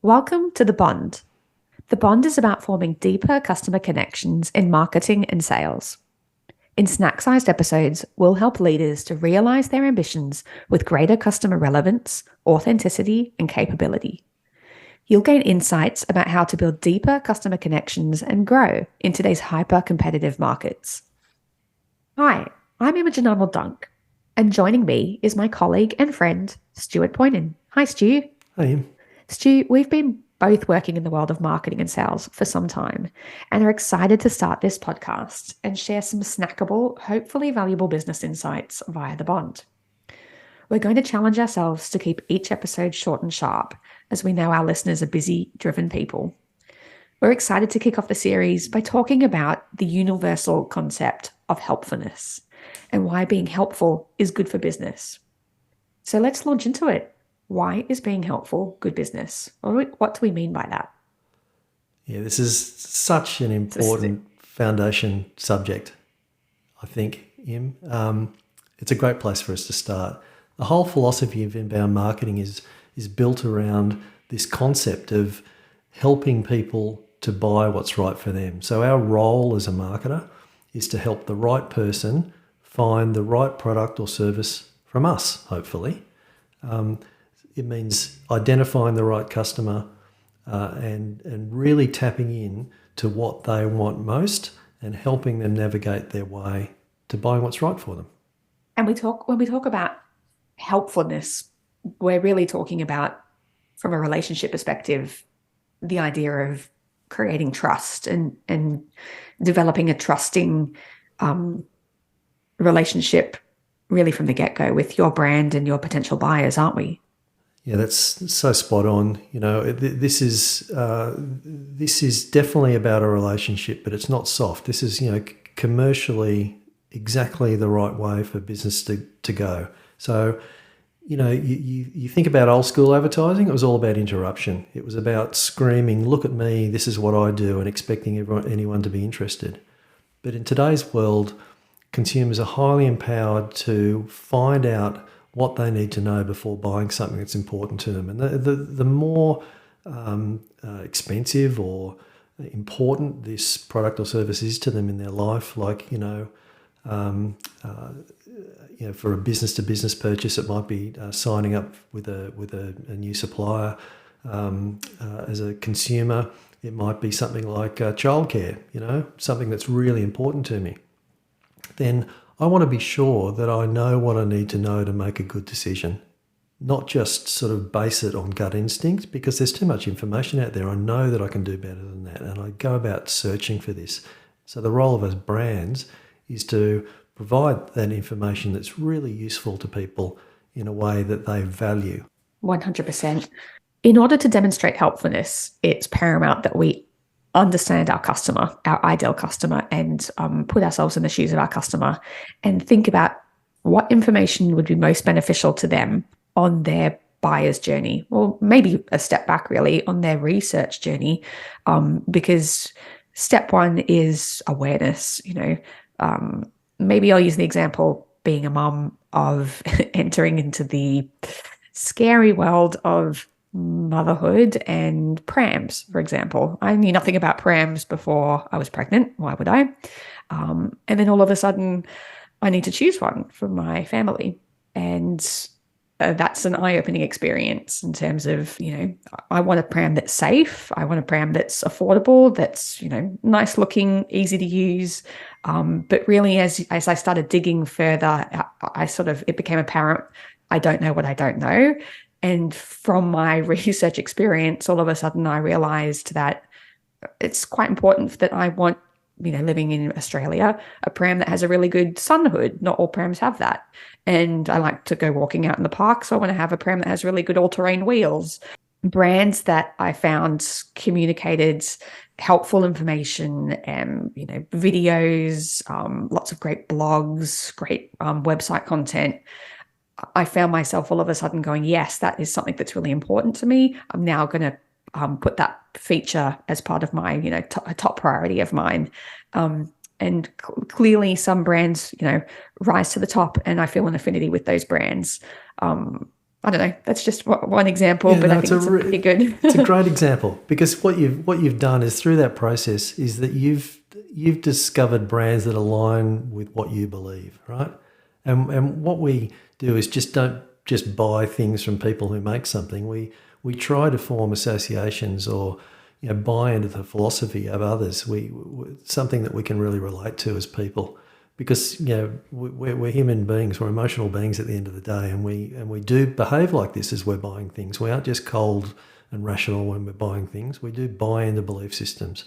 Welcome to The Bond. The Bond is about forming deeper customer connections in marketing and sales. In snack-sized episodes, we'll help leaders to realize their ambitions with greater customer relevance, authenticity, and capability. You'll gain insights about how to build deeper customer connections and grow in today's hyper-competitive markets. Hi, I'm Imogen Arnold-Dunk, and joining me is my colleague and friend, Stuart Poynan. Hi, Stu. Hey, Stu, we've been both working in the world of marketing and sales for some time and are excited to start this podcast and share some snackable, hopefully valuable business insights via the Bond. We're going to challenge ourselves to keep each episode short and sharp, as we know our listeners are busy, driven people. We're excited to kick off the series by talking about the universal concept of helpfulness and why being helpful is good for business. So let's launch into it. Why is being helpful good business? Or what do we mean by that? yeah, this is such an important foundation subject, I think, Im. It's a great place for us to start. The whole philosophy of inbound marketing is built around this concept of helping people to buy what's right for them. So our role as a marketer is to help the right person find the right product or service from us, hopefully. It means identifying the right customer and really tapping in to what they want most and helping them navigate their way to buying what's right for them. And when we talk about helpfulness, we're really talking about, from a relationship perspective, the idea of creating trust and developing a trusting relationship really from the get-go with your brand and your potential buyers, aren't we? Yeah, that's so spot on. This is definitely about a relationship, but it's not soft. This is, commercially exactly the right way for business to go. So, you think about old school advertising, it was all about interruption. It was about screaming, look at me, this is what I do, and expecting anyone to be interested. But in today's world, consumers are highly empowered to find out what they need to know before buying something that's important to them. And the more expensive or important this product or service is to them in their life, like, for a business-to-business purchase, it might be signing up with a new supplier. As a consumer, it might be something like childcare, something that's really important to me. Then I want to be sure that I know what I need to know to make a good decision, not just sort of base it on gut instinct, because there's too much information out there. I know that I can do better than that, and I go about searching for this. So the role of us brands is to provide that information that's really useful to people in a way that they value. 100%. In order to demonstrate helpfulness, it's paramount that we understand our customer, our ideal customer, and put ourselves in the shoes of our customer and think about what information would be most beneficial to them on their buyer's journey, or maybe a step back really on their research journey, because step one is awareness. Maybe I'll use the example being a mum of entering into the scary world of motherhood and prams, for example. I knew nothing about prams before I was pregnant. Why would I? And then all of a sudden, I need to choose one for my family. And that's an eye-opening experience in terms of, I want a pram that's safe. I want a pram that's affordable, that's, nice looking, easy to use. But really, as I started digging further, it became apparent I don't know what I don't know. And from my research experience, all of a sudden I realized that it's quite important that I want, living in Australia, a pram that has a really good sun hood. Not all prams have that. And I like to go walking out in the park, so I want to have a pram that has really good all-terrain wheels. Brands that I found communicated helpful information and, videos, lots of great blogs, great website content. I found myself all of a sudden going, yes, that is something that's really important to me. I'm now going to put that feature as part of my, a top priority of mine. And clearly some brands, rise to the top, and I feel an affinity with those brands. I don't know. That's just one example, Yeah, but I no, think it's a pretty good. it's a great example, because what you've done is, through that process, is that you've discovered brands that align with what you believe, right? And what we do is just don't just buy things from people who make something. We try to form associations, or buy into the philosophy of others. Something that we can really relate to as people, because we're human beings, we're emotional beings at the end of the day, and we do behave like this as we're buying things. We aren't just cold and rational when we're buying things. We do buy into belief systems.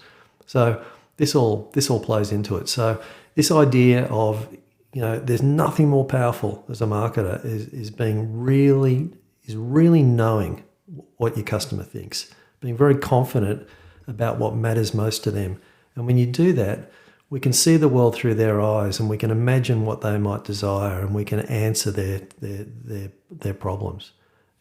So this all plays into it. So this idea of there's nothing more powerful as a marketer is really knowing what your customer thinks, being very confident about what matters most to them. And when you do that, we can see the world through their eyes, and we can imagine what they might desire, and we can answer their problems.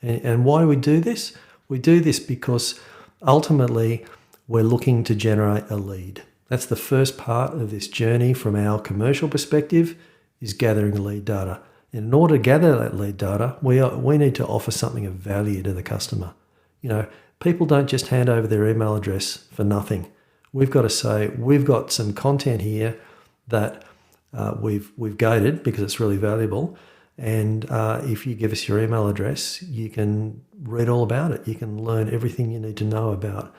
And why do we do this? We do this because ultimately we're looking to generate a lead. That's the first part of this journey from our commercial perspective, is gathering lead data. And in order to gather that lead data, we need to offer something of value to the customer. People don't just hand over their email address for nothing. We've got to say, we've got some content here that we've gated because it's really valuable. And if you give us your email address, you can read all about it. You can learn everything you need to know about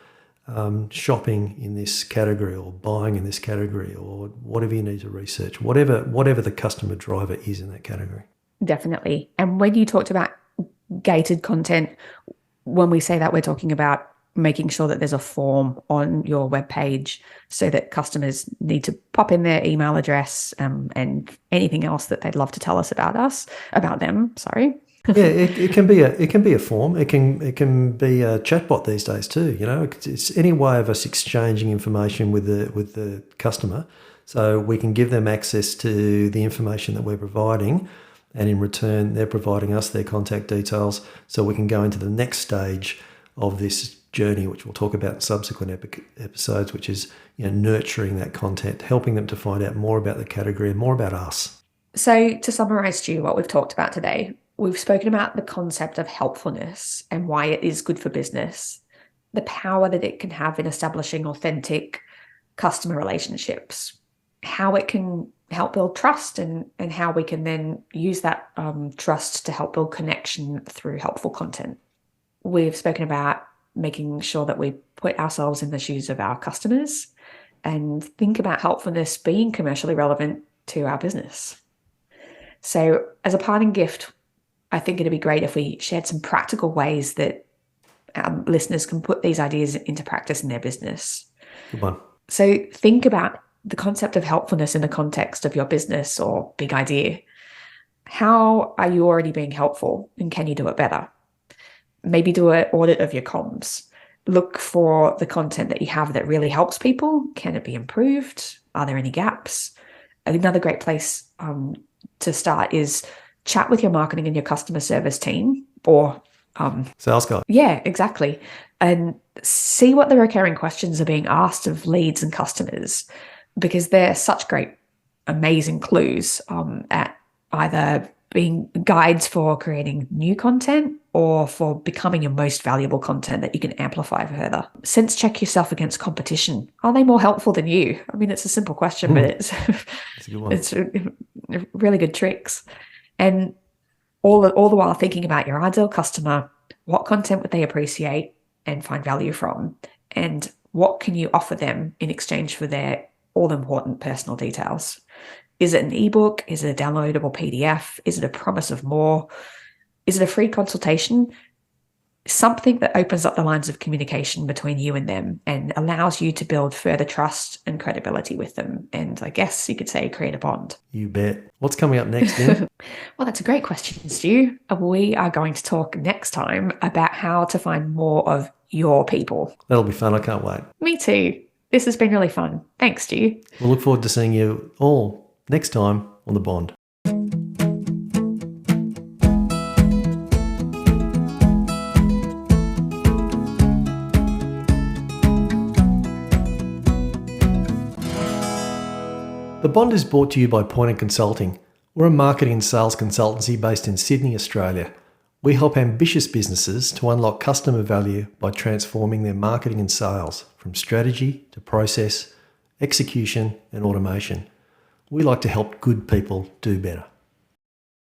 shopping in this category, or buying in this category, or whatever you need to research, whatever the customer driver is in that category. Definitely. And when you talked about gated content, when we say that, we're talking about making sure that there's a form on your webpage so that customers need to pop in their email address and anything else that they'd love to tell us about them. Sorry. Yeah, it can be a form. It can be a chatbot these days too. It's any way of us exchanging information with the customer, so we can give them access to the information that we're providing, and in return they're providing us their contact details, so we can go into the next stage of this journey, which we'll talk about in subsequent episodes, which is nurturing that content, helping them to find out more about the category and more about us. So to summarize, Stu, what we've talked about today, we've spoken about the concept of helpfulness and why it is good for business, the power that it can have in establishing authentic customer relationships, how it can help build trust, and how we can then use that trust to help build connection through helpful content. We've spoken about making sure that we put ourselves in the shoes of our customers and think about helpfulness being commercially relevant to our business. So as a parting gift, I think it'd be great if we shared some practical ways that listeners can put these ideas into practice in their business. Good one. So think about the concept of helpfulness in the context of your business or big idea. How are you already being helpful, and can you do it better? Maybe do an audit of your comms. Look for the content that you have that really helps people. Can it be improved? Are there any gaps? Another great place to start is chat with your marketing and your customer service team, or sales guy. Yeah, exactly. And see what the recurring questions are being asked of leads and customers, because they're such great, amazing clues at either being guides for creating new content or for becoming your most valuable content that you can amplify further. Sense check yourself against competition. Are they more helpful than you? I mean, it's a simple question, but it's a good one. It's really good tricks. And all the while thinking about your ideal customer, what content would they appreciate and find value from? And what can you offer them in exchange for their all-important personal details? Is it an ebook? Is it a downloadable PDF? Is it a promise of more? Is it a free consultation? Something that opens up the lines of communication between you and them and allows you to build further trust and credibility with them. And I guess you could say create a bond. You bet. What's coming up next, Im? Well, that's a great question, Stu. We are going to talk next time about how to find more of your people. That'll be fun. I can't wait. Me too. This has been really fun. Thanks, Stu. We'll look forward to seeing you all next time on The Bond. The Bond is brought to you by Point & Consulting. We're a marketing and sales consultancy based in Sydney, Australia. We help ambitious businesses to unlock customer value by transforming their marketing and sales from strategy to process, execution and automation. We like to help good people do better.